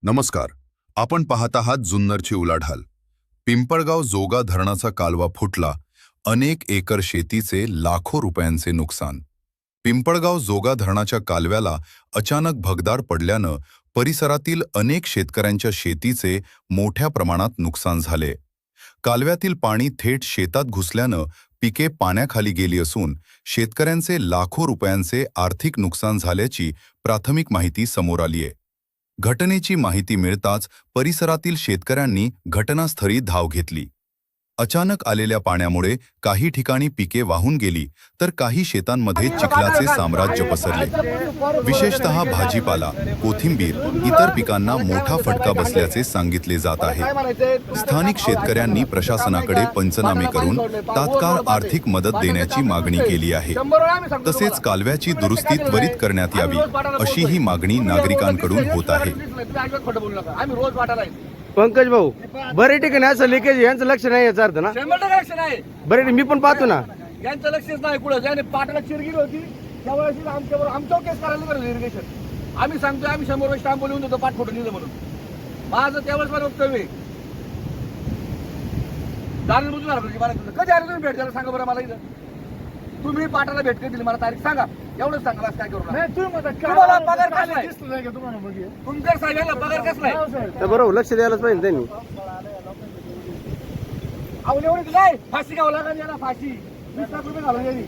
नमस्कार. आपण पाहत आहात जुन्नरची उलाढाल. पिंपळगाव जोगा धरणाचा कालवा फुटला. अनेक एकर शेतीचे लाखो रुपयांचे नुकसान. पिंपळगाव जोगा धरणाच्या कालव्याला अचानक भगदाड पडल्यानं परिसरातील अनेक शेतकऱ्यांच्या शेतीचे मोठ्या प्रमाणात नुकसान झाले. कालव्यातील पाणी थेट शेतात घुसल्यानं पिके पाण्याखाली गेली असून शेतकऱ्यांचे लाखो रुपयांचे आर्थिक नुकसान झाल्याची प्राथमिक माहिती समोर आली आहे. घटनेची माहिती मिळताच परिसरातील शेतकऱ्यांनी घटनास्थळी धाव घेतली. अचानक आलेल्या पाण्यामुळे काही ठिकाणी पिके वाहून गेली तर काही शेतांमध्ये चिखलाचे साम्राज्य पसरले. विशेषतः भाजीपाला, कोथिंबीर, इतर पिकांना मोठा फटका बसल्याचे सांगितले जात आहे. स्थानिक शेतकऱ्यांनी प्रशासनाकडे पंचनामे करून तात्काळ आर्थिक मदत देण्याची मागणी केली आहे. तसेच कालव्याची दुरुस्ती त्वरित करण्यात यावी अशीही मागणी नागरिकांकडून होत आहे. पंकज भाऊ, बरे ठिकाणी असं लिकेज यांचं लक्ष नाही याचा अर्थ ना? 100% लक्ष नाही. बरे मी पण पाहतो ना. यांचं लक्षच नाही. कुठं ज्याने पाटाला चिरगिरी होती त्यावेळेस आमच्यावर केस करायला गरज इरिगेशन. आम्ही सांगतोय आम्ही 100 वर्ष स्टाम्प लिहून देतो पाठ फोटो लिहिलं म्हणून. माझं त्यावेळेस मला वक्तव्य दारू बुजून आलं. कधी आले तुम्ही भेट द्यायला सांगा बरं मला. इथं तुम्ही पाटाला भेट कधी दिली मला तारीख सांगा. एवढंच सांगा. काय करू तुम्हाला पगार कसलाय? तुमच्या साहेबांना पगार कसलाय? तर बरोबर लक्ष द्यायलाच पाहिजे त्यांनी. एवढी काय फाशी घ्यावं लागेल याला. फाशी 20 लाख रुपये घालून यांनी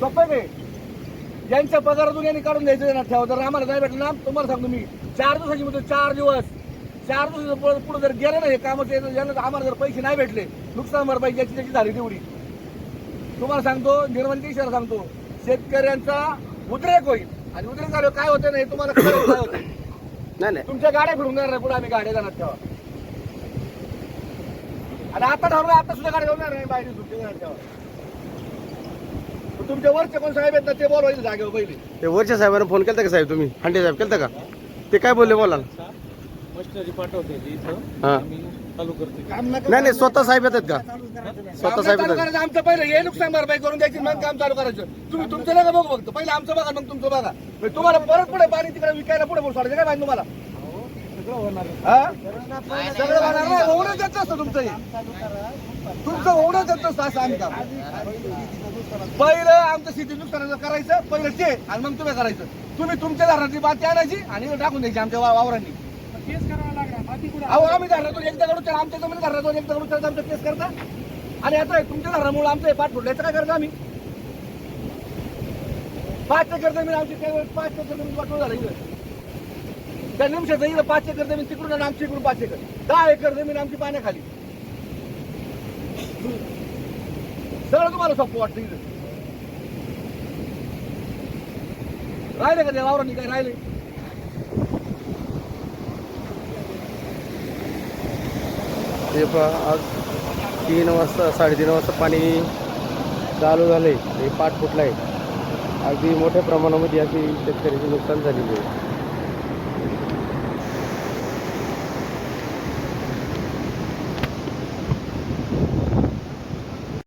सोपं आहे. यांच्या पगारातून यांनी काढून द्यायचं ना ठेवा. जर आम्हाला नाही भेटलं ना तुम्हाला सांगतो मी 4 दिवसाची मध्ये 4 दिवस पुढे जर गेलं ना हे कामाचं यांना आम्हाला जर पैसे नाही भेटले नुकसान भरपाई याची त्याची झाली तेवढी तुम्हाला सांगतो. निर्मलच्या इशारा सांगतो. शेतकऱ्यांचा उद्रेक होईल आणि उद्रेक झाल्यावर काय होतं नाही तुम्हाला काय होतं. नाही तुमच्या गाड्या फिरून जाणार पुढे आम्ही गाड्या जाणार ठेवा. आणि आता ठरवलं आता सुद्धा गाडी जाणार नाही बाहेर तुमच्या घरात ठेवा. तुमच्या वरचे कोण साहेब आहेत ना ते बोलवायचे जागेवर पहिले. ते वरच्या साहेबांना फोन केलता का साहेब तुम्ही? हांडे साहेब केलता का? ते काय बोलले बोला. नाही स्वतः साहेब येतात का? स्वतः साहेब येतात. आमचं पहिलं हे नुकसान भरपाई करून द्यायची मग काम चालू करायचं. तुम्ही तुमचं नका बघू फक्त. पहिलं आमचं बघा मग तुमचं बघा. तुम्हाला परत पुढे पाणी तिकडे विकायला पुढे सोडायचं काय पाहिजे तुम्हाला? सगळं होणार ना. होणं जात असतं तुमचं. तुमचं होणं जात असतं असं आम्ही काम. पहिलं आमचं शेती नुकसान करायचं पहिलं ते आणि मग तुम्ही करायचं. तुम्ही तुमच्या धरणाची बाती आणायची आणि टाकून द्यायची आमच्या वावरांनी. अहो आम्ही धरणातून एकदा काढू तर आमच्या जमीन धरणातून एकदा काढू तर आमचं केस करता. आणि आता तुमच्या धरणामुळे आमचं पाठ फुटल्याचं काय करता आम्ही? 5 एकर जमीन आमची त्यावेळेस 5 एकर जमीन वाटून झालं इथं. त्या निमिषाचं इथं 5 एकर जमीन तिकडून आणि आमची इकडून 5 एकर 10 एकर जमीन आमची पाण्याखाली. सगळं तुम्हाला सोपं वाटतं. इथं राहिले का त्या वावरांनी काय राहिले? आज 3 वाजता 3:30 वाजता पाणी चालू झालंय. हे पाठ फुटलाय. अगदी मोठ्या प्रमाणामध्ये अशी शेतकऱ्याची नुकसान झालेली आहे.